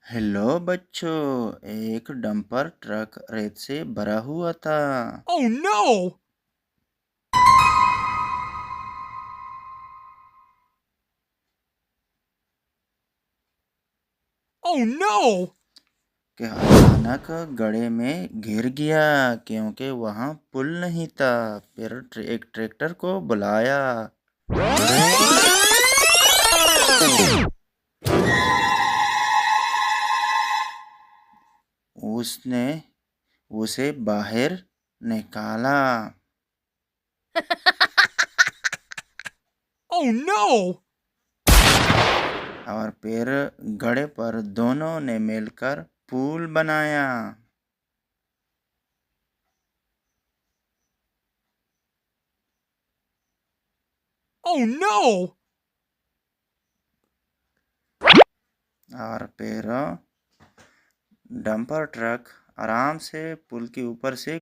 Hello बच्चों। एक dumper truck रेत से भरा हुआ था। Oh no! Oh no! कि अचानक गड्ढे में गिर गया क्योंकि वहां पुल नहीं था। फिर एक ट्रैक्टर को बुलाया। उसने उसे बाहर निकाला Oh no! और फिर गड्ढे पर दोनों ने मिलकर पुल बनाया। Oh no! और फिर डंपर ट्रक आराम से पुल के ऊपर से